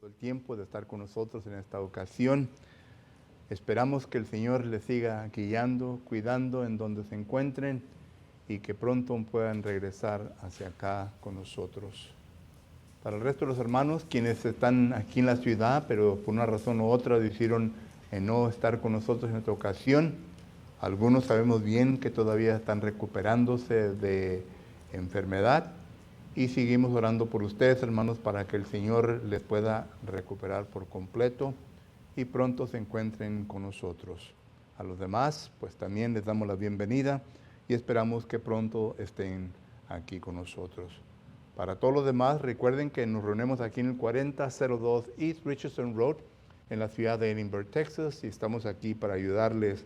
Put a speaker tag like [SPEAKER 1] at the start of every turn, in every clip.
[SPEAKER 1] el tiempo de estar con nosotros en esta ocasión. Esperamos que el Señor les siga guiando, cuidando en donde se encuentren y que pronto puedan regresar hacia acá con nosotros. Para el resto de los hermanos, quienes están aquí en la ciudad, pero por una razón u otra decidieron no estar con nosotros en esta ocasión, algunos sabemos bien que todavía están recuperándose de enfermedad y seguimos orando por ustedes, hermanos, para que el Señor les pueda recuperar por completo y pronto se encuentren con nosotros. A los demás, pues también les damos la bienvenida y esperamos que pronto estén aquí con nosotros. Para todos los demás, recuerden que nos reunimos aquí en el 4002 East Richardson Road, en la ciudad de Edinburgh, Texas, y estamos aquí para ayudarles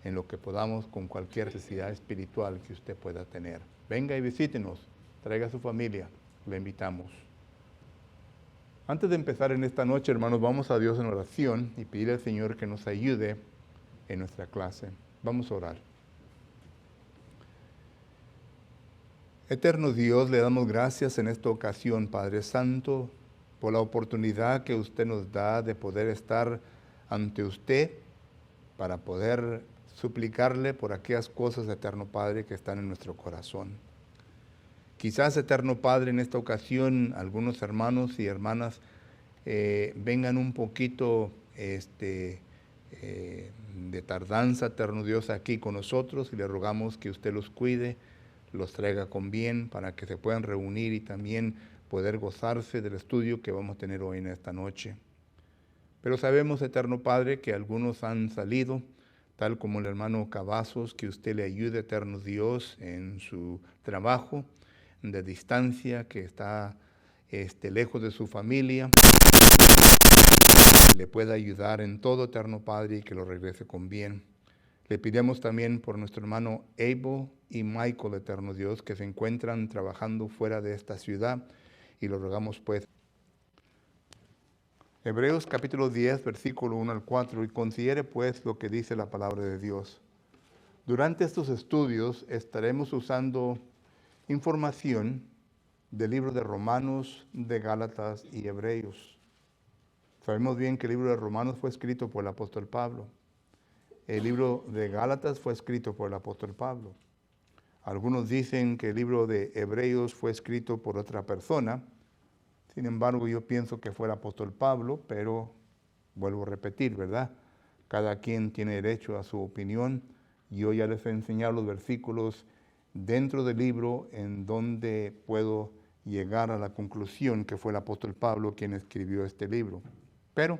[SPEAKER 1] en lo que podamos con cualquier necesidad espiritual que usted pueda tener. Venga y visítenos, traiga a su familia, le invitamos. Antes de empezar en esta noche, hermanos, vamos a Dios en oración y pedir al Señor que nos ayude en nuestra clase. Vamos a orar. Eterno Dios, le damos gracias en esta ocasión, Padre Santo, por la oportunidad que usted nos da de poder estar ante usted para poder suplicarle por aquellas cosas, Eterno Padre, que están en nuestro corazón. Quizás, Eterno Padre, en esta ocasión algunos hermanos y hermanas vengan un poquito de tardanza, Eterno Dios, aquí con nosotros y le rogamos que usted los cuide, los traiga con bien para que se puedan reunir y también poder gozarse del estudio que vamos a tener hoy en esta noche. Pero sabemos, Eterno Padre, que algunos han salido, tal como el hermano Cavazos, que usted le ayude, Eterno Dios, en su trabajo de distancia, que está lejos de su familia, le pueda ayudar en todo, Eterno Padre, y que lo regrese con bien. Le pidamos también por nuestro hermano Abel y Michael, Eterno Dios, que se encuentran trabajando fuera de esta ciudad, y lo rogamos pues. Hebreos capítulo 10, versículo 1 al 4, y considere pues lo que dice la palabra de Dios. Durante estos estudios estaremos usando información del libro de Romanos, de Gálatas y Hebreos. Sabemos bien que el libro de Romanos fue escrito por el apóstol Pablo. El libro de Gálatas fue escrito por el apóstol Pablo. Algunos dicen que el libro de Hebreos fue escrito por otra persona. Sin embargo, yo pienso que fue el apóstol Pablo, pero vuelvo a repetir, ¿verdad? Cada quien tiene derecho a su opinión. Yo ya les he enseñado los versículos dentro del libro en donde puedo llegar a la conclusión que fue el apóstol Pablo quien escribió este libro. Pero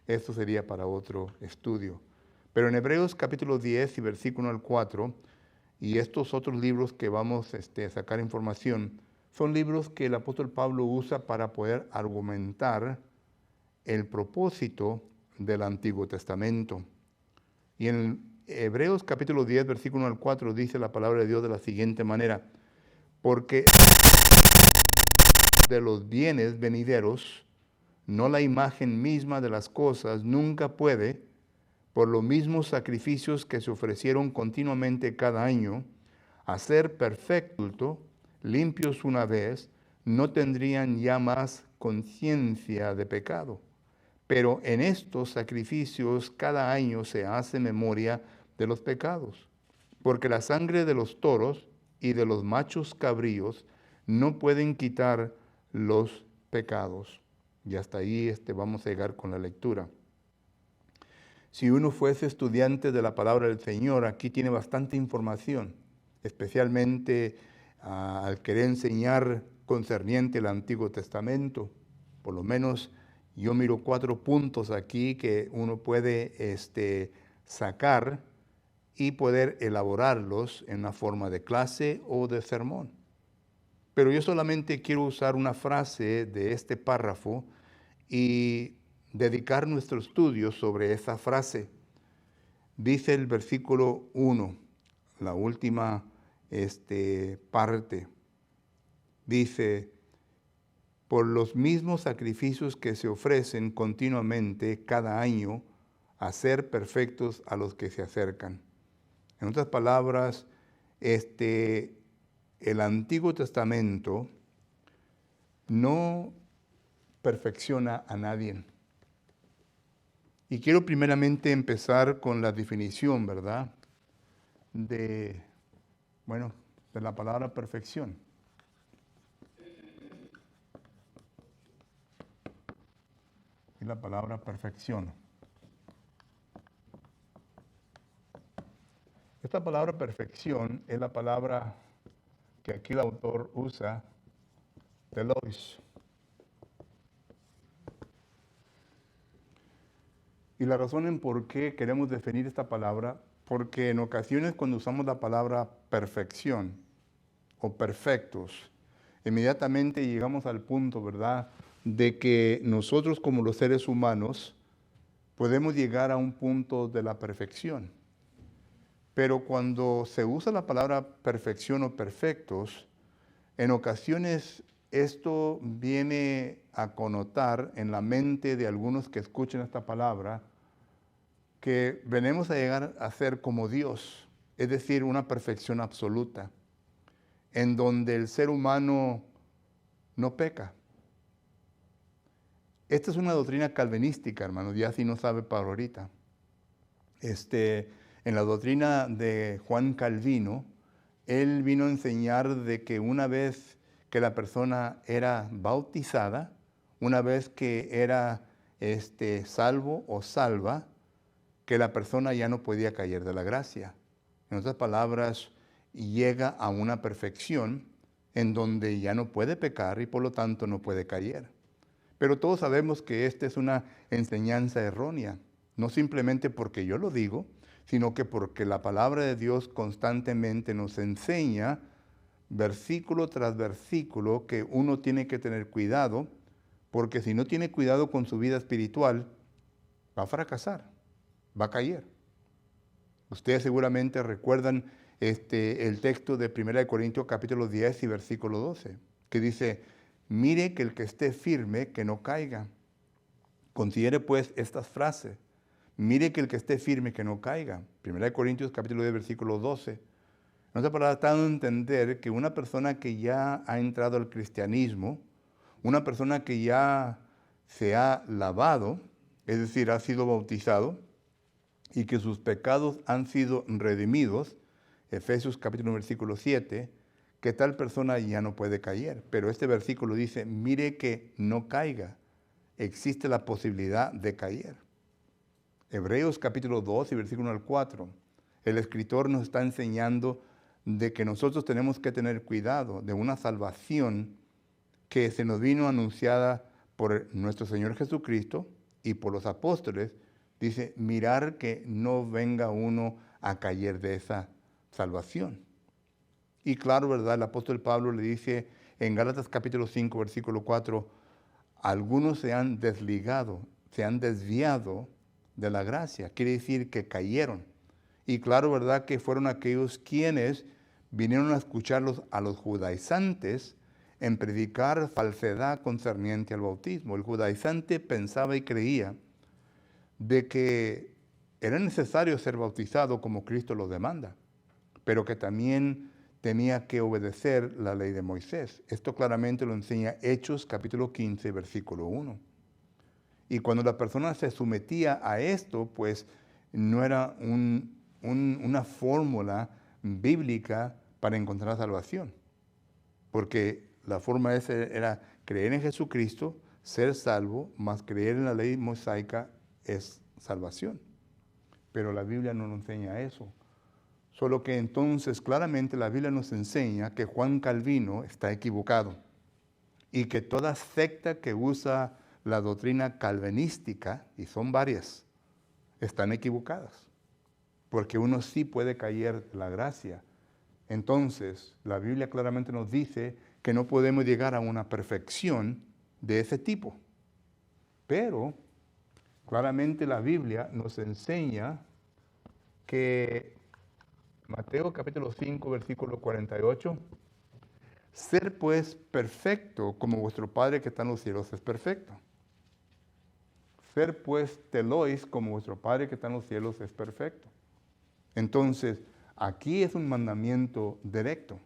[SPEAKER 1] esto sería para otro estudio. Pero en Hebreos capítulo 10 y versículo 1 al 4, y estos otros libros que vamos a sacar información, son libros que el apóstol Pablo usa para poder argumentar el propósito del Antiguo Testamento. Y en Hebreos capítulo 10, versículo 1 al 4, dice la palabra de Dios de la siguiente manera: porque de los bienes venideros, no la imagen misma de las cosas, nunca puede, por los mismos sacrificios que se ofrecieron continuamente cada año, hacer perfecto, limpios una vez, no tendrían ya más conciencia de pecado. Pero en estos sacrificios cada año se hace memoria de los pecados, porque la sangre de los toros y de los machos cabríos no pueden quitar los pecados. Y hasta ahí vamos a llegar con la lectura. Si uno fuese estudiante de la palabra del Señor, aquí tiene bastante información, especialmente al querer enseñar concerniente al Antiguo Testamento. Por lo menos yo miro 4 puntos aquí que uno puede sacar y poder elaborarlos en una forma de clase o de sermón. Pero yo solamente quiero usar una frase de este párrafo y dedicar nuestro estudio sobre esa frase. Dice el versículo 1, la última parte. Dice: por los mismos sacrificios que se ofrecen continuamente cada año, a ser perfectos a los que se acercan. En otras palabras, el Antiguo Testamento no perfecciona a nadie. Y quiero primeramente empezar con la definición, ¿verdad? De la palabra perfección. Y la palabra perfección. Esta palabra perfección es la palabra que aquí el autor usa, telos. Y la razón en por qué queremos definir esta palabra, porque en ocasiones cuando usamos la palabra perfección o perfectos, inmediatamente llegamos al punto, ¿verdad?, de que nosotros como los seres humanos podemos llegar a un punto de la perfección. Pero cuando se usa la palabra perfección o perfectos, en ocasiones esto viene a connotar en la mente de algunos que escuchen esta palabra que venimos a llegar a ser como Dios, es decir, una perfección absoluta, en donde el ser humano no peca. Esta es una doctrina calvinística, hermanos, ya si no sabe para ahorita. En la doctrina de Juan Calvino, él vino a enseñar de que una vez que la persona era bautizada, una vez que era salvo o salva, que la persona ya no podía caer de la gracia. En otras palabras, llega a una perfección en donde ya no puede pecar y por lo tanto no puede caer. Pero todos sabemos que esta es una enseñanza errónea, no simplemente porque yo lo digo, sino que porque la palabra de Dios constantemente nos enseña, versículo tras versículo, que uno tiene que tener cuidado, porque si no tiene cuidado con su vida espiritual, va a fracasar, va a caer. Ustedes seguramente recuerdan el texto de 1 Corintios capítulo 10 y versículo 12, que dice, mire que el que esté firme, que no caiga. Considere pues estas frases. Mire que el que esté firme, que no caiga. 1 Corintios capítulo 10, versículo 12. En otras palabras, está dando a entender que una persona que ya ha entrado al cristianismo, una persona que ya se ha lavado, es decir, ha sido bautizado, y que sus pecados han sido redimidos, Efesios capítulo 1, versículo 7, que tal persona ya no puede caer. Pero este versículo dice, mire que no caiga. Existe la posibilidad de caer. Hebreos capítulo 2 y versículo 1 al 4. El escritor nos está enseñando de que nosotros tenemos que tener cuidado de una salvación que se nos vino anunciada por nuestro Señor Jesucristo y por los apóstoles. Dice, mirar que no venga uno a caer de esa salvación. Y claro, ¿verdad? El apóstol Pablo le dice en Gálatas capítulo 5, versículo 4, algunos se han desligado, se han desviado de la gracia. Quiere decir que cayeron. Y claro, ¿verdad? Que fueron aquellos quienes vinieron a escucharlos a los judaizantes en predicar falsedad concerniente al bautismo. El judaizante pensaba y creía de que era necesario ser bautizado como Cristo lo demanda, pero que también tenía que obedecer la ley de Moisés. Esto claramente lo enseña Hechos capítulo 15, versículo 1. Y cuando la persona se sometía a esto, pues no era una fórmula bíblica para encontrar salvación, porque la forma esa era creer en Jesucristo, ser salvo, más creer en la ley mosaica es salvación. Pero la Biblia no nos enseña eso. Solo que entonces claramente la Biblia nos enseña que Juan Calvino está equivocado y que toda secta que usa la doctrina calvinística, y son varias, están equivocadas, porque uno sí puede caer de la gracia. Entonces, la Biblia claramente nos dice que no podemos llegar a una perfección de ese tipo. Pero, claramente la Biblia nos enseña que Mateo capítulo 5, versículo 48, ser pues perfecto como vuestro Padre que está en los cielos es perfecto. Ser pues telois como vuestro Padre que está en los cielos es perfecto. Entonces, aquí es un mandamiento directo,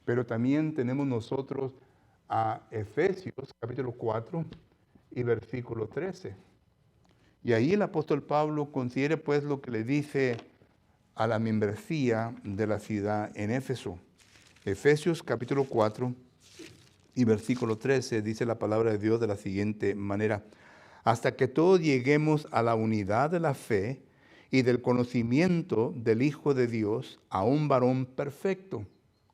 [SPEAKER 1] pero también tenemos nosotros a Efesios capítulo 4 y versículo 13. Y ahí el apóstol Pablo considere pues lo que le dice a la membresía de la ciudad en Éfeso. Efesios capítulo 4 y versículo 13 dice la palabra de Dios de la siguiente manera: hasta que todos lleguemos a la unidad de la fe y del conocimiento del Hijo de Dios, a un varón perfecto.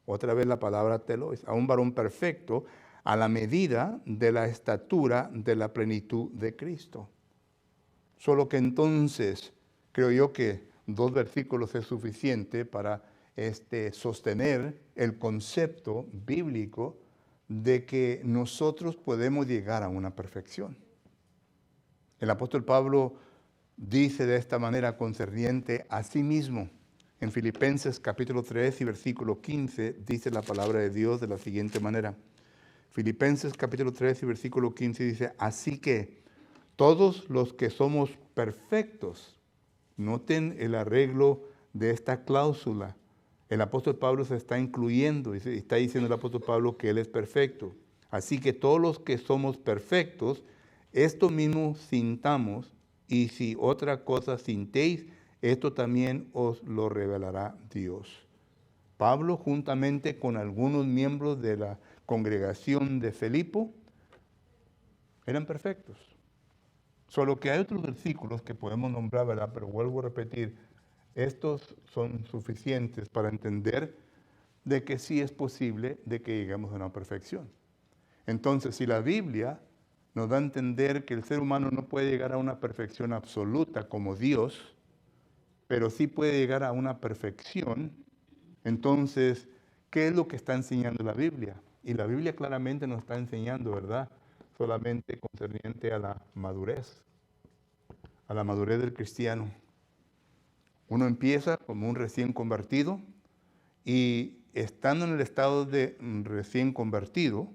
[SPEAKER 1] Otra vez la palabra telos, a un varón perfecto, a la medida de la estatura de la plenitud de Cristo. Solo que entonces creo yo que 2 versículos es suficiente para sostener el concepto bíblico de que nosotros podemos llegar a una perfección. El apóstol Pablo dice de esta manera concerniente a sí mismo. En Filipenses capítulo 3 y versículo 15 dice la palabra de Dios de la siguiente manera. Filipenses capítulo 3 y versículo 15 dice: así que todos los que somos perfectos, noten el arreglo de esta cláusula. El apóstol Pablo se está incluyendo, y está diciendo el apóstol Pablo que él es perfecto. Así que todos los que somos perfectos, esto mismo sintamos, y si otra cosa sintéis, esto también os lo revelará Dios. Pablo, juntamente con algunos miembros de la congregación de Filipo, eran perfectos. Solo que hay otros versículos que podemos nombrar, ¿verdad? Pero vuelvo a repetir, estos son suficientes para entender de que sí es posible de que lleguemos a una perfección. Entonces, si la Biblia nos da a entender que el ser humano no puede llegar a una perfección absoluta como Dios, pero sí puede llegar a una perfección, entonces, ¿qué es lo que está enseñando la Biblia? Y la Biblia claramente nos está enseñando, ¿verdad? Solamente concerniente a la madurez del cristiano. Uno empieza como un recién convertido y estando en el estado de recién convertido,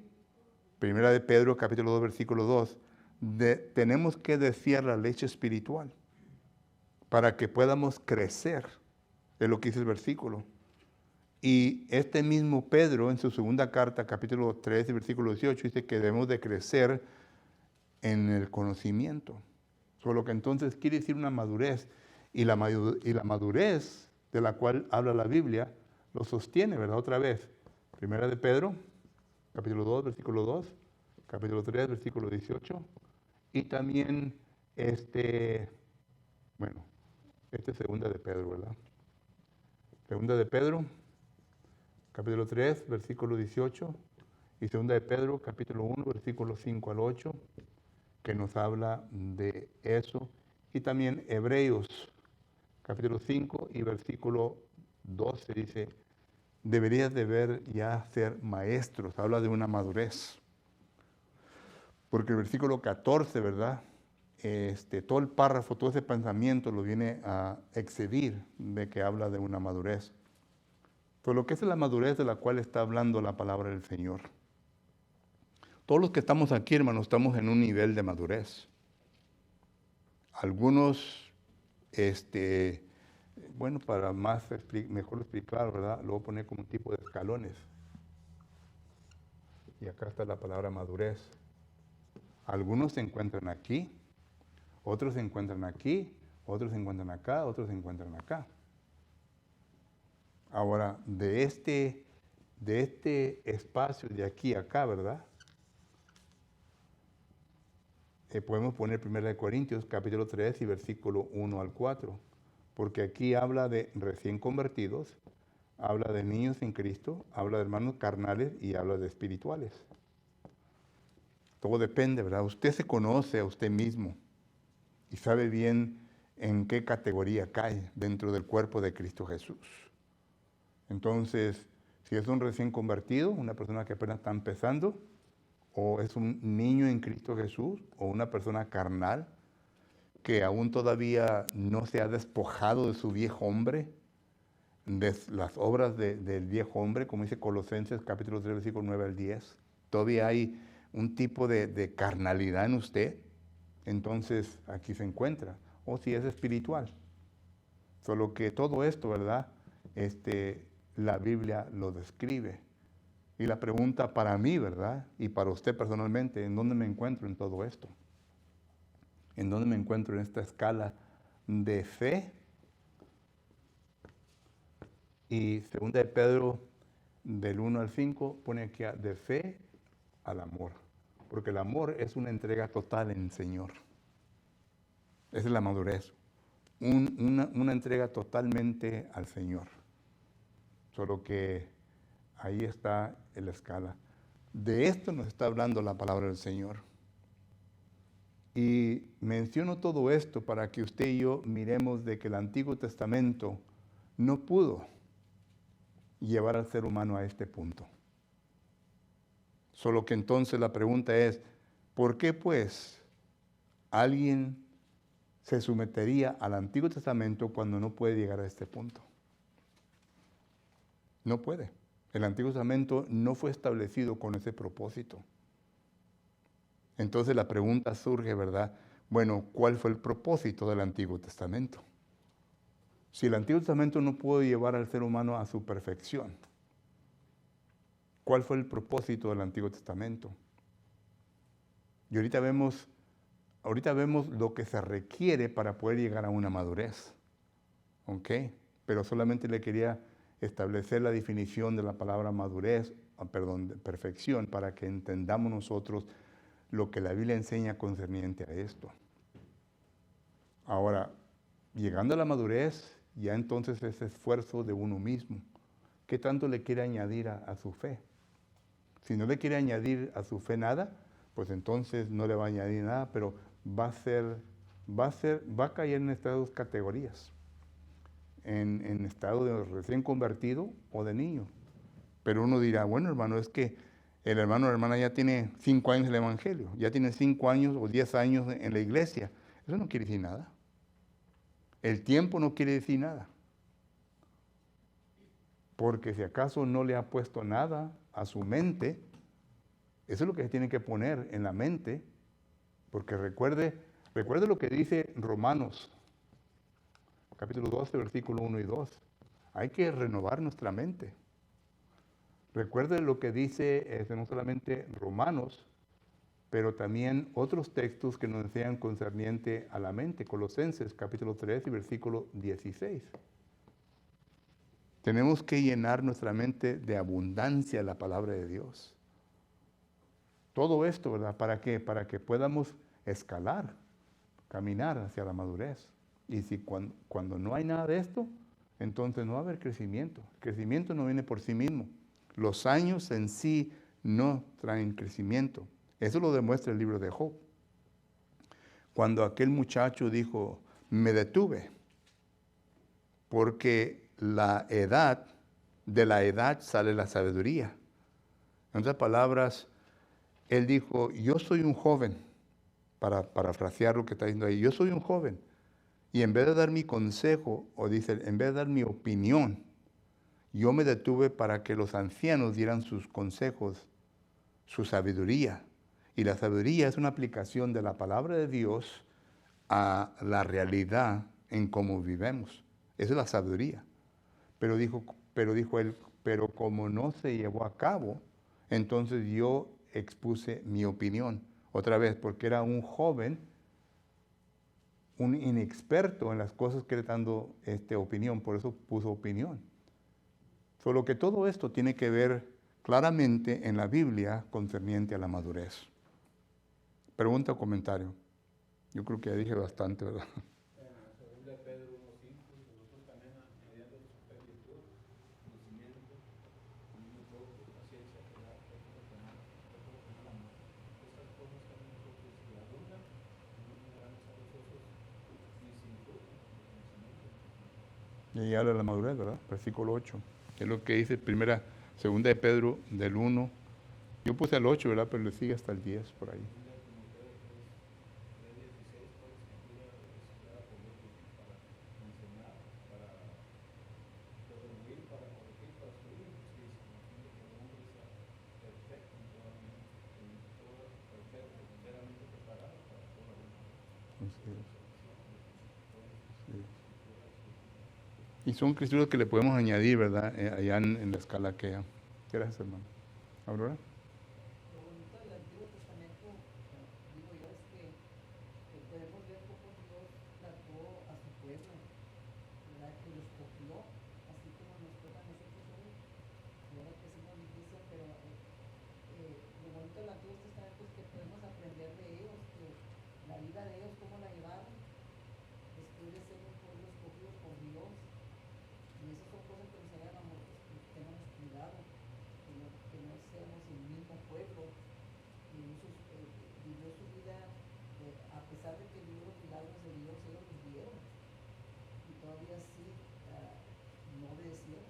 [SPEAKER 1] Primera de Pedro capítulo 2 versículo 2, tenemos que desear la leche espiritual para que podamos crecer, es lo que dice el versículo. Y este mismo Pedro en su segunda carta, capítulo 3, versículo 18, dice que debemos de crecer en el conocimiento. Solo que entonces quiere decir una madurez. Y la madurez de la cual habla la Biblia lo sostiene, ¿verdad? Otra vez. Primera de Pedro, capítulo 2, versículo 2, capítulo 3, versículo 18. Y también segunda de Pedro, ¿verdad? Segunda de Pedro, capítulo 3, versículo 18. Y segunda de Pedro, capítulo 1, versículo 5 al 8, que nos habla de eso. Y también Hebreos, capítulo 5 y versículo 12 dice: deberías de ver ya ser maestros. Habla de una madurez. Porque el versículo 14, ¿verdad? Todo el párrafo, todo ese pensamiento lo viene a excedir de que habla de una madurez. Pero lo que es la madurez de la cual está hablando la palabra del Señor. Todos los que estamos aquí, hermanos, estamos en un nivel de madurez. Algunos, para mejor explicar, ¿verdad? Lo voy a poner como un tipo de escalones. Y acá está la palabra madurez. Algunos se encuentran aquí, otros se encuentran aquí, otros se encuentran acá, otros se encuentran acá. Ahora, de este espacio de aquí a acá, ¿verdad? Podemos poner 1 Corintios capítulo 3 y versículo 1 al 4, porque aquí habla de recién convertidos, habla de niños en Cristo, habla de hermanos carnales y habla de espirituales. Todo depende, ¿verdad? Usted se conoce a usted mismo y sabe bien en qué categoría cae dentro del cuerpo de Cristo Jesús. Entonces, si es un recién convertido, una persona que apenas está empezando, o es un niño en Cristo Jesús, o una persona carnal que aún todavía no se ha despojado de su viejo hombre, de las obras del viejo hombre, como dice Colosenses capítulo 3, versículo 9 al 10. Todavía hay un tipo de carnalidad en usted, entonces aquí se encuentra. O si es espiritual. Solo que todo esto, ¿verdad? La Biblia lo describe. Y la pregunta para mí, ¿verdad? Y para usted personalmente, ¿en dónde me encuentro en todo esto? ¿En dónde me encuentro en esta escala de fe? Y segunda de Pedro, del 1 al 5, pone aquí de fe al amor. Porque el amor es una entrega total en el Señor. Esa es la madurez. Una entrega totalmente al Señor. Solo que ahí está en la escala. De esto nos está hablando la palabra del Señor. Y menciono todo esto para que usted y yo miremos de que el Antiguo Testamento no pudo llevar al ser humano a este punto. Solo que entonces la pregunta es, ¿por qué pues alguien se sometería al Antiguo Testamento cuando no puede llegar a este punto? No puede. El Antiguo Testamento no fue establecido con ese propósito. Entonces la pregunta surge, ¿verdad? Bueno, ¿cuál fue el propósito del Antiguo Testamento? Si el Antiguo Testamento no pudo llevar al ser humano a su perfección, ¿cuál fue el propósito del Antiguo Testamento? Y ahorita vemos lo que se requiere para poder llegar a una madurez. ¿Ok? Pero solamente le quería establecer la definición de la palabra madurez, de perfección, para que entendamos nosotros lo que la Biblia enseña concerniente a esto. Ahora, llegando a la madurez, ya entonces es esfuerzo de uno mismo. ¿Qué tanto le quiere añadir a su fe? Si no le quiere añadir a su fe nada, pues entonces no le va a añadir nada, pero va a caer en estas dos categorías. En estado de recién convertido o de niño. Pero uno dirá, bueno, hermano, es que el hermano o la hermana ya tiene 5 años en el Evangelio, ya tiene 5 años o 10 años en la iglesia. Eso no quiere decir nada. El tiempo no quiere decir nada. Porque si acaso no le ha puesto nada a su mente, eso es lo que se tiene que poner en la mente. Porque recuerde lo que dice Romanos, capítulo 12, versículo 1 y 2. Hay que renovar nuestra mente. Recuerde lo que dice no solamente Romanos, pero también otros textos que nos enseñan concerniente a la mente. Colosenses capítulo 3 y versículo 16. Tenemos que llenar nuestra mente de abundancia de la palabra de Dios. Todo esto, ¿verdad? ¿Para qué? Para que podamos escalar, caminar hacia la madurez. Y si cuando no hay nada de esto, entonces no va a haber crecimiento. El crecimiento no viene por sí mismo. Los años en sí no traen crecimiento. Eso lo demuestra el libro de Job. Cuando aquel muchacho dijo, me detuve, porque de la edad sale la sabiduría. En otras palabras, él dijo, yo soy un joven, para parafrasear lo que está diciendo ahí, yo soy un joven. Y en vez de dar mi consejo, o dice, en vez de dar mi opinión, yo me detuve para que los ancianos dieran sus consejos, su sabiduría. Y la sabiduría es una aplicación de la palabra de Dios a la realidad en cómo vivimos. Esa es la sabiduría. Pero dijo él, pero como no se llevó a cabo, entonces yo expuse mi opinión. Otra vez, porque era un joven, un inexperto en las cosas que le está dando opinión, por eso puso opinión. Solo que todo esto tiene que ver claramente en la Biblia concerniente a la madurez. Pregunta o comentario. Yo creo que ya dije bastante, ¿verdad? Y ahí habla de la madurez, ¿verdad? Versículo 8. Es lo que dice segunda de Pedro del 1. Yo puse al 8, ¿verdad? Pero le sigue hasta el 10 por ahí. Así es. Sí. Y son escrituras que le podemos añadir, ¿verdad? Allá en la escala que... Gracias, hermano. Aurora.
[SPEAKER 2] Lo bonito del Antiguo Testamento, digo yo, es que podemos ver cómo Dios trató a su pueblo, ¿verdad? Que lo escogió, así como nos toca a nosotros hoy. ¿Verdad? Que es una difícil, pero lo bonito del Antiguo Testamento es que podemos aprender de ellos, que la vida de ellos, cómo la llevaron, después de ser un pueblo escogido por Dios. Y esas son cosas que nos ayudan a que tengamos cuidado, que no seamos el mismo pueblo. Y Jesús vivió su vida, a pesar de que vivió los milagros de Dios, ellos los vieron. Y todavía sí no obedecieron.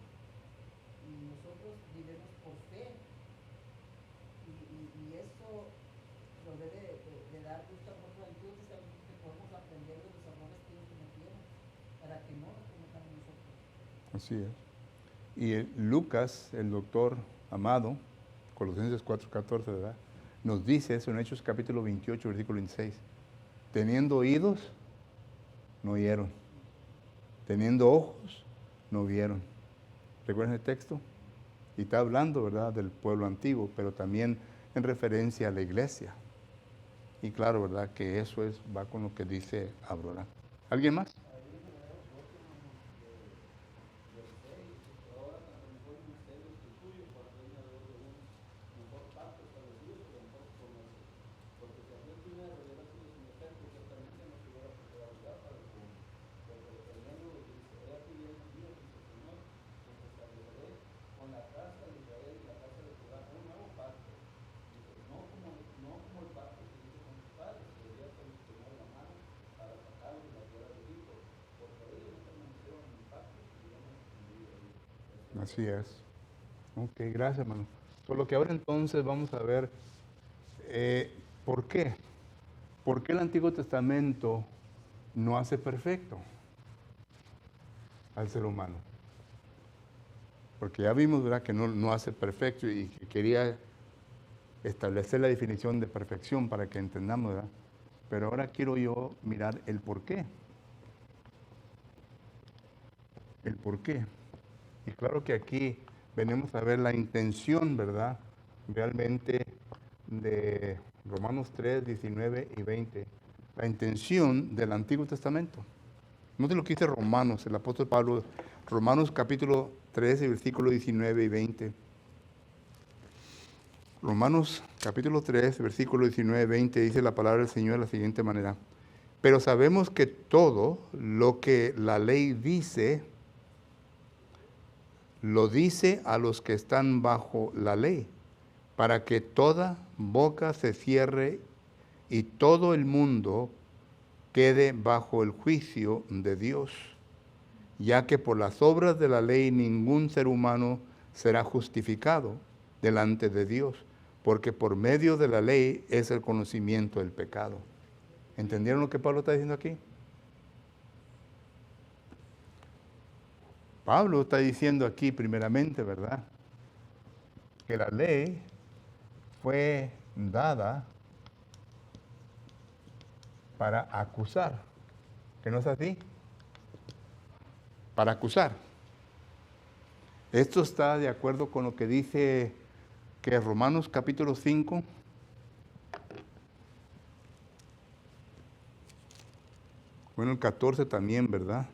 [SPEAKER 2] Y nosotros vivimos por fe. Y eso nos debe de dar gusto a nosotros al Antiguo Testamento, que podemos aprender de los errores que ellos cometieron, para que no los cometamos nosotros.
[SPEAKER 1] Así es. Y Lucas, el doctor amado, Colosenses 4:14, ¿verdad? Nos dice eso en Hechos capítulo 28, versículo 26. Teniendo oídos, no oyeron. Teniendo ojos, no vieron. ¿Recuerdan el texto? Y está hablando, ¿verdad?, del pueblo antiguo, pero también en referencia a la iglesia. Y claro, ¿verdad?, que eso va con lo que dice Abraham. ¿Alguien más? Así es. Ok, gracias, hermano. Por lo que ahora entonces vamos a ver por qué. ¿Por qué el Antiguo Testamento no hace perfecto al ser humano? Porque ya vimos, ¿verdad?, que no hace perfecto y que quería establecer la definición de perfección para que entendamos, ¿verdad? Pero ahora quiero yo mirar el por qué. El por qué. Y claro que aquí venimos a ver la intención, ¿verdad?, realmente de Romanos 3, 19 y 20. La intención del Antiguo Testamento. Note lo que dice Romanos, el apóstol Pablo, Romanos capítulo 13, versículo 19 y 20. Romanos capítulo 3, versículo 19 y 20 dice la palabra del Señor de la siguiente manera. Pero sabemos que todo lo que la ley dice, lo dice a los que están bajo la ley, para que toda boca se cierre y todo el mundo quede bajo el juicio de Dios, ya que por las obras de la ley ningún ser humano será justificado delante de Dios, porque por medio de la ley es el conocimiento del pecado. ¿Entendieron lo que Pablo está diciendo aquí? Pablo está diciendo aquí primeramente, ¿verdad?, que la ley fue dada para acusar. ¿Que no es así? Para acusar. Esto está de acuerdo con lo que dice que Romanos capítulo 5, bueno, el 14 también, ¿verdad?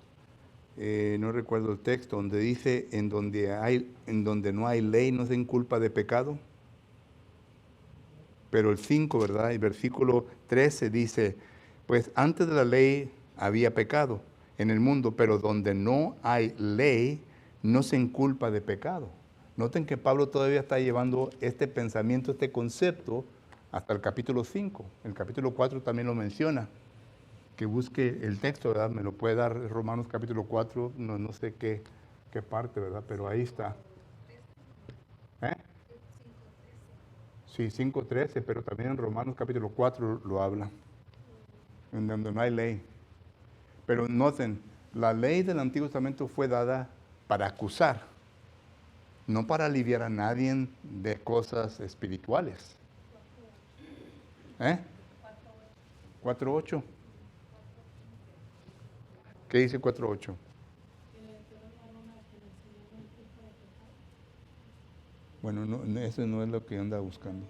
[SPEAKER 1] No recuerdo el texto, donde dice, en donde no hay ley no se inculpa de pecado. Pero el 5, ¿verdad? El versículo 13 dice, pues antes de la ley había pecado en el mundo, pero donde no hay ley no se inculpa de pecado. Noten que Pablo todavía está llevando este pensamiento, este concepto, hasta el capítulo 5. El capítulo 4 también lo menciona. Que busque el texto, ¿verdad? Me lo puede dar Romanos capítulo 4, no sé qué parte, ¿verdad? Pero ahí está. ¿Eh? Sí, 5:13, pero también en Romanos capítulo 4 lo habla, en donde no hay ley. Pero noten, la ley del Antiguo Testamento fue dada para acusar, no para aliviar a nadie de cosas espirituales. ¿Eh? 4:8. ¿Qué dice 4:8? Bueno, eso no es lo que yo andaba buscando.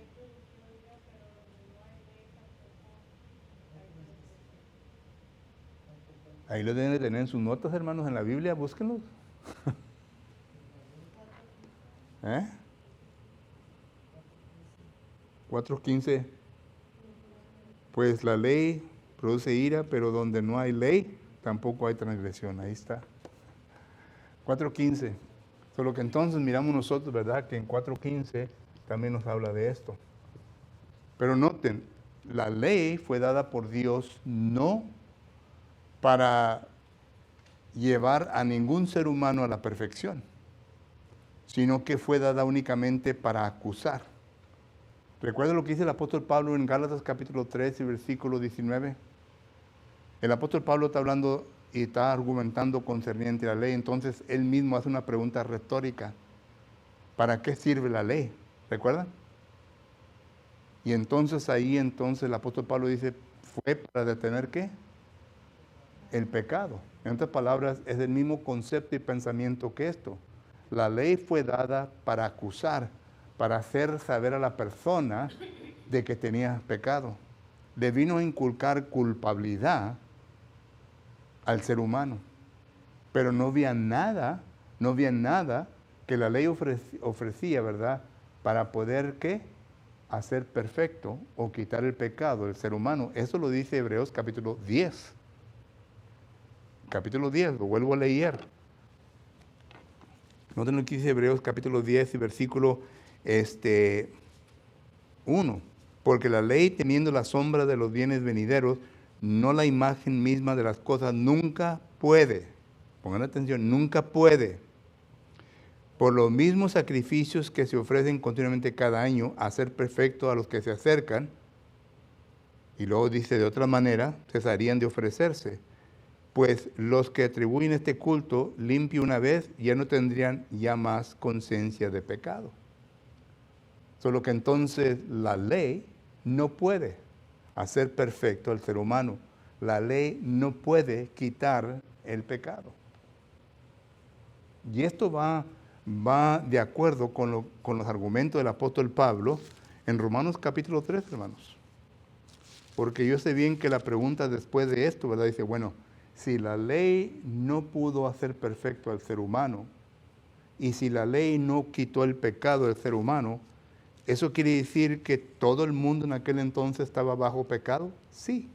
[SPEAKER 1] Ahí lo deben de tener en sus notas, hermanos, en la Biblia, búsquenlos. ¿Eh? 4:15. Pues la ley produce ira, pero donde no hay ley, tampoco hay transgresión. Ahí está. 4:15. Solo que entonces miramos nosotros, ¿verdad? Que en 4:15 también nos habla de esto. Pero noten, la ley fue dada por Dios no para llevar a ningún ser humano a la perfección, sino que fue dada únicamente para acusar. ¿Recuerda lo que dice el apóstol Pablo en Gálatas capítulo 3 y versículo 19? El apóstol Pablo está hablando y está argumentando concerniente a la ley, entonces él mismo hace una pregunta retórica. ¿Para qué sirve la ley? ¿Recuerdan? Y entonces ahí el apóstol Pablo dice, fue para detener ¿qué? El pecado. En otras palabras, es el mismo concepto y pensamiento que esto. La ley fue dada para acusar, para hacer saber a la persona de que tenía pecado. Le vino a inculcar culpabilidad al ser humano. Pero no había nada que la ley ofrecía, ¿verdad? Para poder, ¿qué? Hacer perfecto o quitar el pecado del ser humano. Eso lo dice Hebreos capítulo 10. Capítulo 10, lo vuelvo a leer. Noten lo que dice Hebreos capítulo 10 y versículo 1. Porque la ley, teniendo la sombra de los bienes venideros, no la imagen misma de las cosas, nunca puede, pongan atención, nunca puede, por los mismos sacrificios que se ofrecen continuamente cada año, hacer perfecto a los que se acercan, y luego dice de otra manera, cesarían de ofrecerse. Pues los que atribuyen este culto limpio una vez ya no tendrían ya más conciencia de pecado. Solo que entonces la ley no puede hacer perfecto al ser humano. La ley no puede quitar el pecado. Y esto va de acuerdo con los argumentos del apóstol Pablo en Romanos capítulo 3, hermanos. Porque yo sé bien que la pregunta después de esto, ¿verdad? Dice, bueno, si la ley no pudo hacer perfecto al ser humano, y si la ley no quitó el pecado del ser humano, ¿eso quiere decir que todo el mundo en aquel entonces estaba bajo pecado? Sí.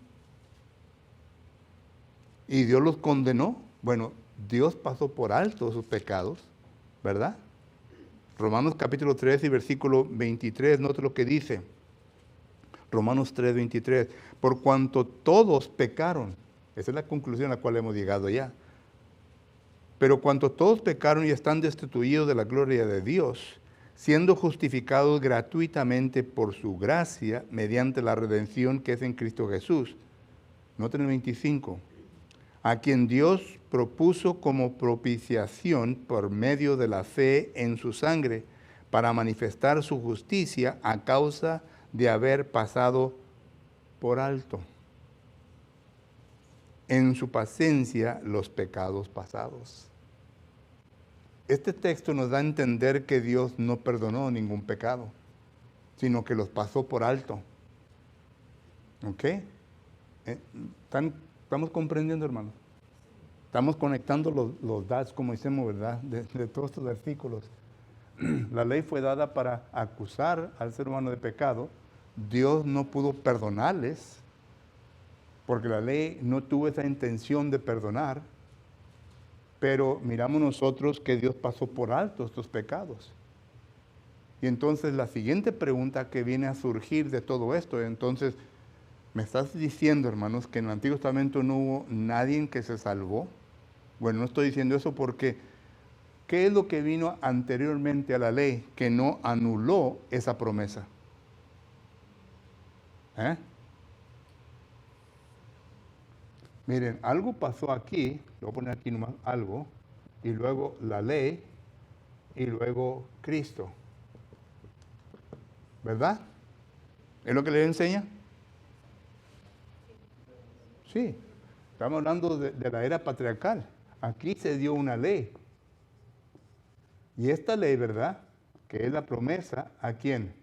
[SPEAKER 1] ¿Y Dios los condenó? Bueno, Dios pasó por alto sus pecados, ¿verdad? Romanos capítulo 3 y versículo 23, note lo que dice. Romanos 3, 23. Por cuanto todos pecaron. Esa es la conclusión a la cual hemos llegado ya. Pero cuanto todos pecaron y están destituidos de la gloria de Dios, siendo justificados gratuitamente por su gracia, mediante la redención que es en Cristo Jesús. Noten el 25. A quien Dios propuso como propiciación por medio de la fe en su sangre, para manifestar su justicia a causa de haber pasado por alto en su paciencia los pecados pasados. Este texto nos da a entender que Dios no perdonó ningún pecado, sino que los pasó por alto. ¿Ok? ¿Estamos comprendiendo, hermanos? Estamos conectando los dots, como decimos, ¿verdad? De todos estos versículos. La ley fue dada para acusar al ser humano de pecado. Dios no pudo perdonarles, porque la ley no tuvo esa intención de perdonar. Pero miramos nosotros que Dios pasó por alto estos pecados. Y entonces la siguiente pregunta que viene a surgir de todo esto, entonces, ¿me estás diciendo, hermanos, que en el Antiguo Testamento no hubo nadie que se salvó? Bueno, no estoy diciendo eso porque ¿qué es lo que vino anteriormente a la ley que no anuló esa promesa? Miren, algo pasó aquí, lo voy a poner aquí nomás, algo, y luego la ley, y luego Cristo. ¿Verdad? ¿Es lo que le enseña? Sí. Estamos hablando de la era patriarcal. Aquí se dio una ley. Y esta ley, ¿verdad? que es la promesa, ¿a quién?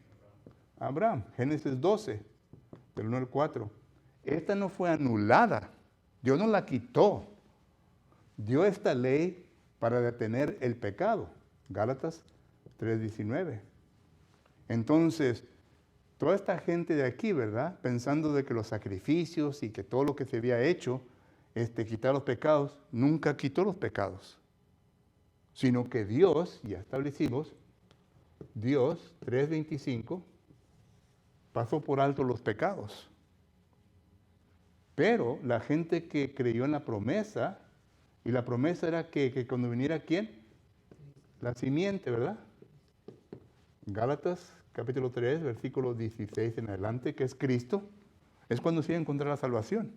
[SPEAKER 1] A Abraham. Génesis 12, del 1 al 4. Esta no fue anulada. Dios no la quitó. Dio esta ley para detener el pecado. Gálatas 3:19. Entonces, toda esta gente de aquí, ¿verdad? Pensando de que los sacrificios y que todo lo que se había hecho, quitar los pecados, nunca quitó los pecados. Sino que Dios, ya establecimos, Dios 3:25, pasó por alto los pecados. Pero la gente que creyó en la promesa, y la promesa era que cuando viniera ¿quién? La simiente, ¿verdad? Gálatas capítulo 3, versículo 16 en adelante, que es Cristo, es cuando se iba a encontrar la salvación.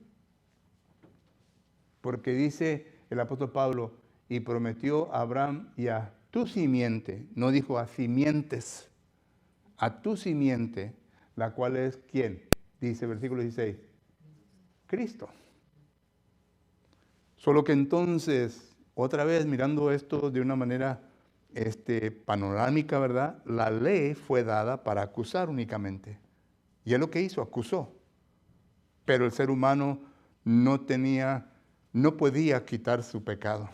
[SPEAKER 1] Porque dice el apóstol Pablo, y prometió a Abraham y a tu simiente, no dijo a simientes, a tu simiente, la cual es ¿quién? Dice versículo 16, Cristo. Solo que entonces, otra vez mirando esto de una manera panorámica, ¿verdad? La ley fue dada para acusar únicamente. Y es lo que hizo, acusó. Pero el ser humano no podía quitar su pecado.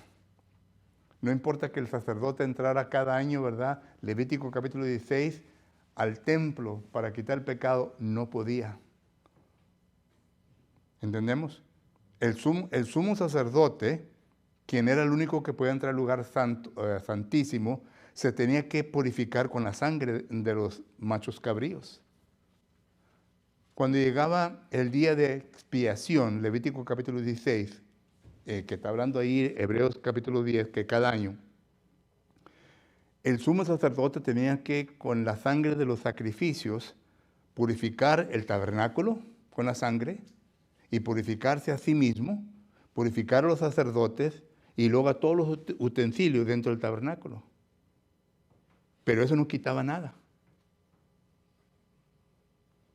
[SPEAKER 1] No importa que el sacerdote entrara cada año, ¿verdad? Levítico capítulo 16, al templo para quitar el pecado, no podía. ¿Entendemos? El sumo sacerdote, quien era el único que podía entrar al lugar santísimo, se tenía que purificar con la sangre de los machos cabríos. Cuando llegaba el día de expiación, Levítico capítulo 16, que está hablando ahí, Hebreos capítulo 10, que cada año, el sumo sacerdote tenía que, con la sangre de los sacrificios, purificar el tabernáculo con la sangre y purificarse a sí mismo, purificar a los sacerdotes y luego a todos los utensilios dentro del tabernáculo. Pero eso no quitaba nada.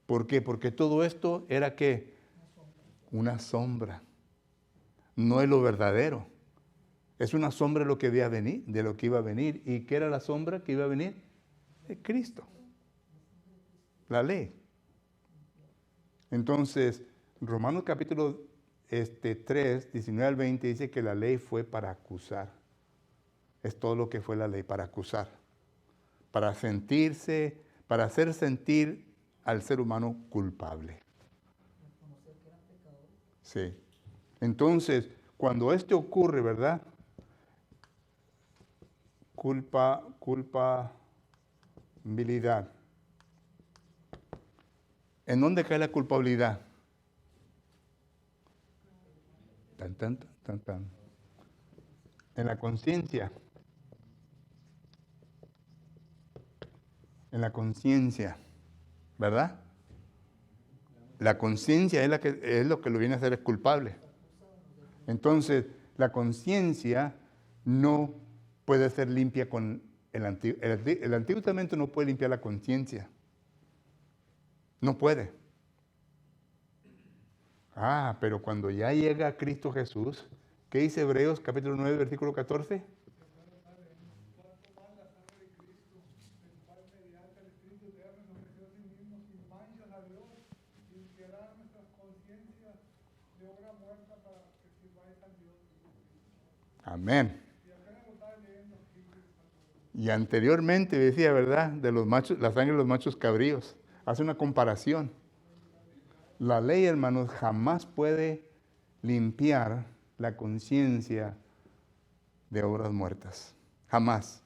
[SPEAKER 1] ¿Por qué? Porque todo esto era ¿qué? Una sombra. No es lo verdadero. Es una sombra de lo que iba a venir, de lo que iba a venir. ¿Y qué era la sombra que iba a venir? De Cristo. La ley. Entonces, Romanos capítulo 3, 19 al 20 dice que la ley fue para acusar. Es todo lo que fue la ley, para acusar. Para hacer sentir al ser humano culpable. Sí. Entonces, cuando esto ocurre, ¿verdad? Culpabilidad. ¿En dónde cae la culpabilidad? Tan. En la conciencia. En la conciencia, ¿verdad? La conciencia es lo que lo viene a hacer es culpable. Entonces, la conciencia no puede ser limpia con el Antiguo Testamento no puede limpiar la conciencia. No puede. Pero cuando ya llega Cristo Jesús, ¿qué dice Hebreos capítulo 9, versículo 14? Amén. Y anteriormente decía, ¿verdad? De los machos, la sangre de los machos cabríos. Hace una comparación. La ley, hermanos, jamás puede limpiar la conciencia de obras muertas. Jamás.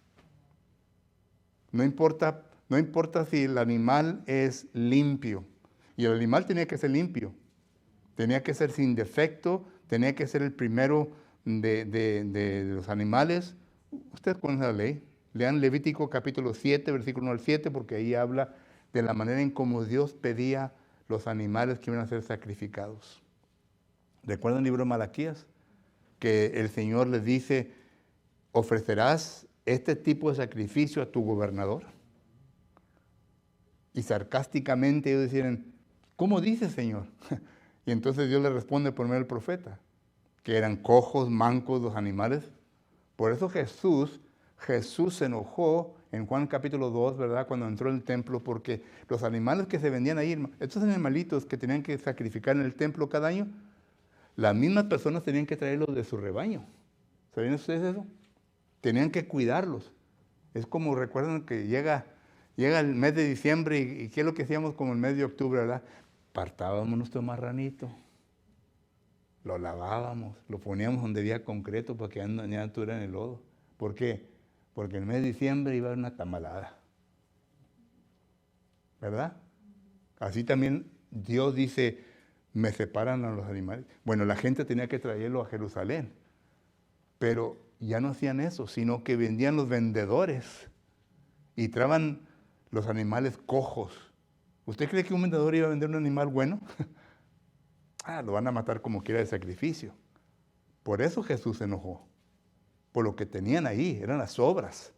[SPEAKER 1] No importa si el animal es limpio. Y el animal tenía que ser limpio. Tenía que ser sin defecto. Tenía que ser el primero de los animales. Usted conoce la ley. Lean Levítico capítulo 7, versículo 1 al 7, porque ahí habla de la manera en cómo Dios pedía los animales que iban a ser sacrificados. ¿Recuerdan el libro de Malaquías? Que el Señor les dice, ¿ofrecerás este tipo de sacrificio a tu gobernador? Y sarcásticamente ellos decían, ¿cómo dice, Señor? Y entonces Dios le responde por medio del profeta, que eran cojos, mancos los animales. Por eso Jesús Jesús se enojó en Juan capítulo 2, ¿verdad? Cuando entró en el templo, porque los animales que se vendían ahí, estos animalitos que tenían que sacrificar en el templo cada año, las mismas personas tenían que traerlos de su rebaño. ¿Sabían ustedes eso? Tenían que cuidarlos. Es como, recuerdan que llega el mes de diciembre y ¿qué es lo que hacíamos como el mes de octubre, verdad? Partábamos nuestro marranito, lo lavábamos, lo poníamos donde había concreto para que ya estuviera en el lodo. ¿Por qué? Porque el mes de diciembre iba a haber una tamalada. ¿Verdad? Así también Dios dice, me separan a los animales. Bueno, la gente tenía que traerlo a Jerusalén. Pero ya no hacían eso, sino que vendían los vendedores y traían los animales cojos. ¿Usted cree que un vendedor iba a vender un animal bueno? Lo van a matar como quiera de sacrificio. Por eso Jesús se enojó. Por lo que tenían ahí, eran las obras.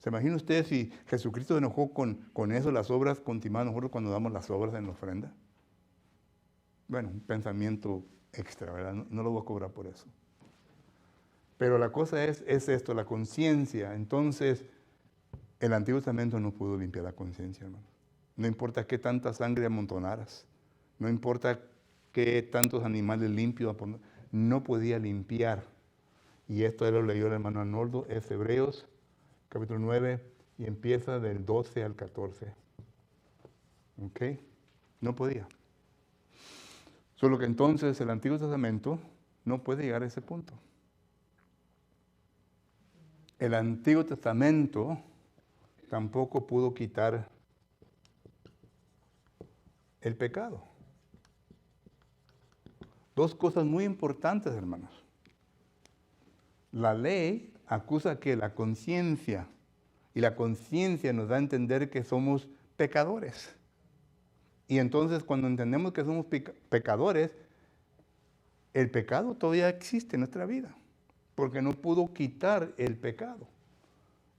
[SPEAKER 1] ¿Se imagina usted si Jesucristo se enojó con eso, las obras, continuamos nosotros cuando damos las obras en la ofrenda? Bueno, un pensamiento extra, ¿verdad? No lo voy a cobrar por eso. Pero la cosa es esto, la conciencia. Entonces, el Antiguo Testamento no pudo limpiar la conciencia, hermano. No importa qué tanta sangre amontonaras, no importa qué tantos animales limpios, no podía limpiar. Y esto lo leyó el hermano Arnoldo, es Hebreos, capítulo 9, y empieza del 12 al 14. ¿Ok? No podía. Solo que entonces el Antiguo Testamento no puede llegar a ese punto. El Antiguo Testamento tampoco pudo quitar el pecado. Dos cosas muy importantes, hermanos. La ley acusa que la conciencia, y la conciencia nos da a entender que somos pecadores. Y entonces cuando entendemos que somos pecadores, el pecado todavía existe en nuestra vida, porque no pudo quitar el pecado.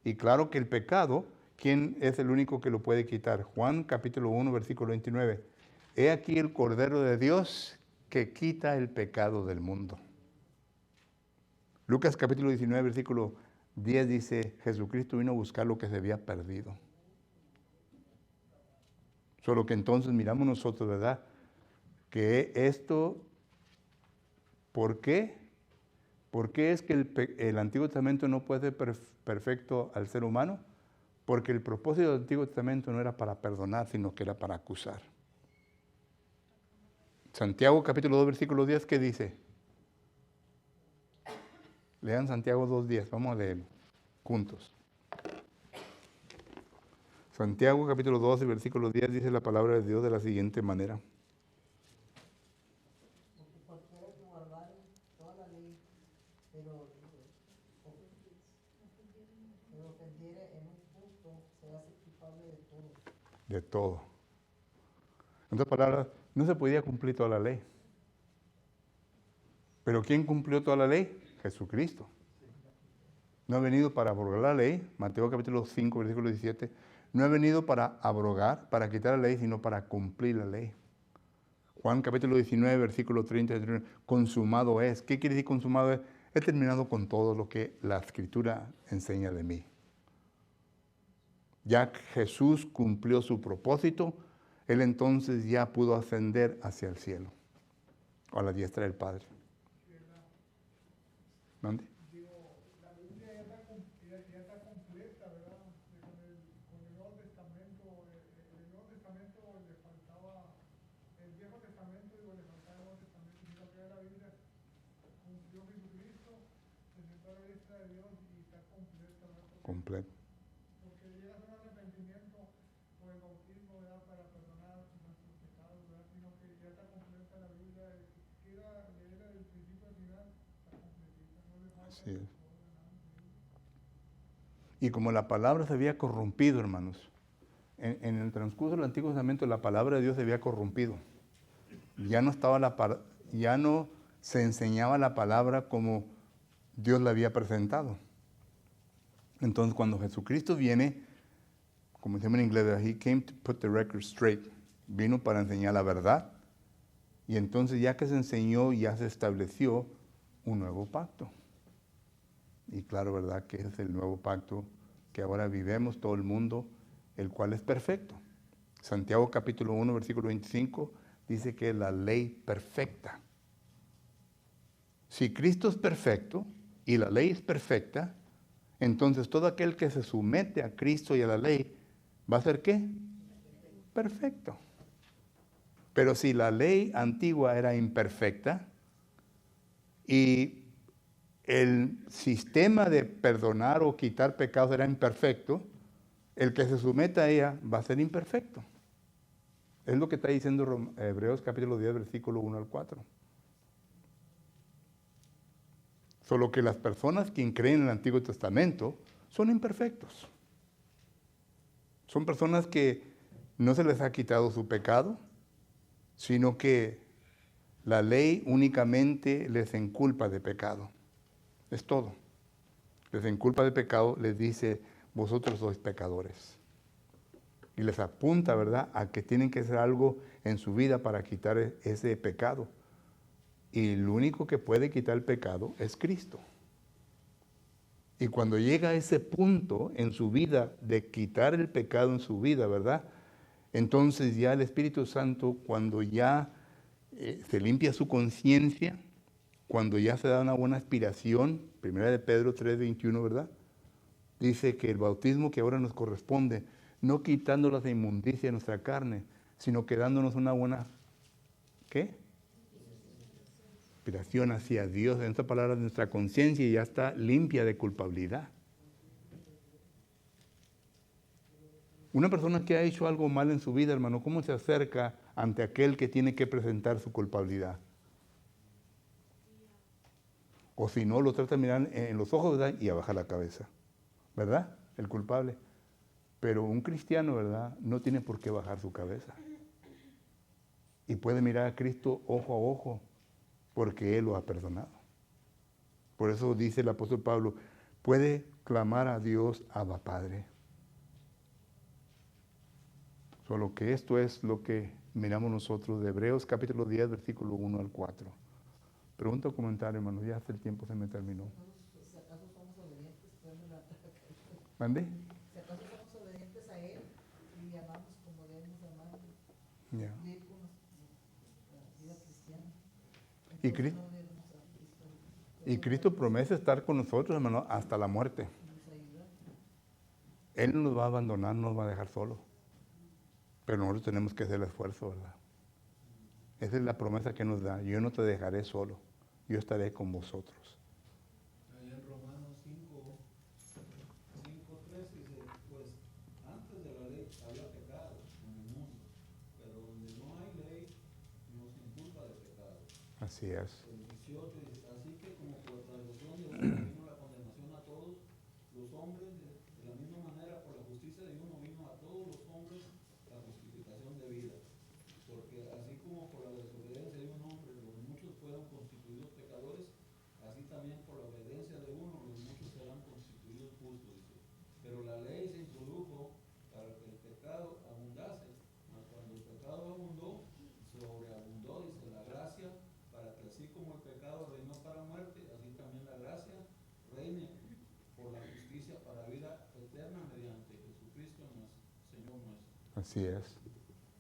[SPEAKER 1] Y claro que el pecado, ¿quién es el único que lo puede quitar? Juan capítulo 1, versículo 29. He aquí el Cordero de Dios que quita el pecado del mundo. Lucas capítulo 19, versículo 10 dice, Jesucristo vino a buscar lo que se había perdido. Solo que entonces miramos nosotros, ¿verdad? Que esto, ¿por qué? ¿Por qué es que el Antiguo Testamento no puede ser perfecto al ser humano? Porque el propósito del Antiguo Testamento no era para perdonar, sino que era para acusar. Santiago capítulo 2, versículo 10, ¿qué dice? Lean Santiago 2:10, vamos a leer juntos. Santiago capítulo 2, versículo 10 dice la palabra de Dios de la siguiente manera.
[SPEAKER 2] Porque cualquiera que guardare toda la ley, pero ofendiere en un punto, se hace culpable de todo.
[SPEAKER 1] De todo. En otras palabras, no se podía cumplir toda la ley. ¿Pero quién cumplió toda la ley? Jesucristo. No ha venido para abrogar la ley, Mateo capítulo 5, versículo 17, no ha venido para abrogar, para quitar la ley, sino para cumplir la ley. Juan capítulo 19, versículo 30, consumado es. ¿Qué quiere decir consumado es? He terminado con todo lo que la Escritura enseña de mí. Ya Jesús cumplió su propósito, Él entonces ya pudo ascender hacia el cielo, a la diestra del Padre. ¿Dónde?
[SPEAKER 3] La Biblia ya está completa, ¿verdad? Con el Nuevo Testamento, el Nuevo Testamento le faltaba, el Viejo Testamento le faltaba el Nuevo Testamento, sino que la Biblia cumplió Jesucristo, se sentó a la diestra de Dios y está completa, ¿verdad?
[SPEAKER 1] Completo.
[SPEAKER 3] Porque llega un arrepentimiento por el bautismo, ¿verdad? Para perdonar nuestros pecados, ¿verdad? Sino que ya está completa la Biblia, quiera leerla del principio al final, está completita, no le falta.
[SPEAKER 1] Así es. Y como la palabra se había corrompido, hermanos, en el transcurso del Antiguo Testamento la palabra de Dios se había corrompido. Ya no se enseñaba la palabra como Dios la había presentado. Entonces cuando Jesucristo viene, como decimos en inglés, He came to put the record straight. Vino para enseñar la verdad. Y entonces ya que se enseñó, ya se estableció un nuevo pacto. Y claro, ¿verdad? Que es el nuevo pacto que ahora vivemos todo el mundo, el cual es perfecto. Santiago capítulo 1, versículo 25, dice que es la ley perfecta. Si Cristo es perfecto y la ley es perfecta, entonces todo aquel que se somete a Cristo y a la ley, ¿va a ser qué? Perfecto. Pero si la ley antigua era imperfecta y el sistema de perdonar o quitar pecados era imperfecto, el que se someta a ella va a ser imperfecto. Es lo que está diciendo Hebreos capítulo 10, versículo 1 al 4. Solo que las personas que creen en el Antiguo Testamento son imperfectos. Son personas que no se les ha quitado su pecado, sino que la ley únicamente les enculpa de pecado. Es todo. Les enculpa de pecado, les dice, vosotros sois pecadores. Y les apunta, ¿verdad?, a que tienen que hacer algo en su vida para quitar ese pecado. Y el único que puede quitar el pecado es Cristo. Y cuando llega a ese punto en su vida de quitar el pecado en su vida, ¿verdad? Entonces ya el Espíritu Santo, cuando ya se limpia su conciencia, cuando ya se da una buena aspiración, 1 de Pedro 3:21, ¿verdad? Dice que el bautismo que ahora nos corresponde, no quitando la inmundicia de nuestra carne, sino que dándonos una buena, ¿qué? Aspiración hacia Dios. En esta palabra, nuestra conciencia ya está limpia de culpabilidad. Una persona que ha hecho algo mal en su vida, hermano, ¿cómo se acerca ante aquel que tiene que presentar su culpabilidad? O si no, lo trata de mirar en los ojos, ¿verdad?, y a bajar la cabeza, ¿verdad? El culpable. Pero un cristiano, ¿verdad?, no tiene por qué bajar su cabeza. Y puede mirar a Cristo ojo a ojo, porque Él lo ha perdonado. Por eso dice el apóstol Pablo, puede clamar a Dios, Abba Padre. Solo que esto es lo que miramos nosotros de Hebreos capítulo 10, versículo 1 al 4. Pregunta o comentario, hermano, ya hasta el tiempo se me terminó.
[SPEAKER 2] Si acaso somos obedientes, podemos levantar la cabeza.
[SPEAKER 1] ¿Mande?
[SPEAKER 2] Si acaso somos obedientes a Él y amamos como debemos amar,
[SPEAKER 1] Ya.
[SPEAKER 2] vivir con la vida cristiana.
[SPEAKER 1] Y
[SPEAKER 2] Entonces
[SPEAKER 1] Cristo,
[SPEAKER 2] no veremos a Cristo.
[SPEAKER 1] y Cristo promete estar con nosotros, hermano, hasta la muerte.
[SPEAKER 2] Nos ayuda.
[SPEAKER 1] Él no nos va a abandonar, no nos va a dejar solos. Pero nosotros tenemos que hacer el esfuerzo, ¿verdad? Esa es la promesa que nos da. Yo no te dejaré solo. Yo estaré con vosotros.
[SPEAKER 4] Ahí en Romanos 5:3 dice, pues antes de la ley había pecado en el mundo, pero donde no hay ley, no se inculpa de pecado.
[SPEAKER 1] Así es.
[SPEAKER 4] El 18 dice, así que como por transgresión de uno vino la condenación a todos los hombres, de la misma manera por la justicia de uno vino a todos los hombres la justificación de vida. Porque así como por la desobediencia de un hombre los muchos fueron constituidos pecadores, así también por la obediencia de uno los muchos serán constituidos justos. Dice. Pero la ley se introdujo para que el pecado abundase, mas cuando el pecado abundó, sobreabundó, dice, la gracia, para que así como el pecado reinó para muerte, así también la gracia reine por la justicia para vida eterna mediante Jesucristo Señor nuestro.
[SPEAKER 1] Así es.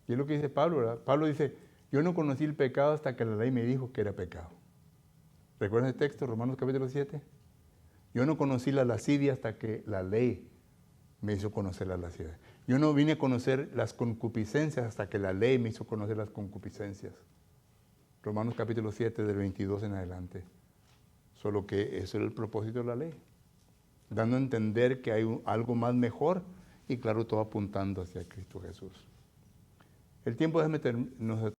[SPEAKER 1] Y es lo que dice Pablo, ¿verdad? Pablo dice, yo no conocí el pecado hasta que la ley me dijo que era pecado. ¿Recuerdan el texto, Romanos capítulo 7? Yo no conocí la lascivia hasta que la ley me hizo conocer la lascivia. Yo no vine a conocer las concupiscencias hasta que la ley me hizo conocer las concupiscencias. Romanos capítulo 7, del 22 en adelante. Solo que ese era el propósito de la ley. Dando a entender que hay algo más mejor y claro, todo apuntando hacia Cristo Jesús. El tiempo nos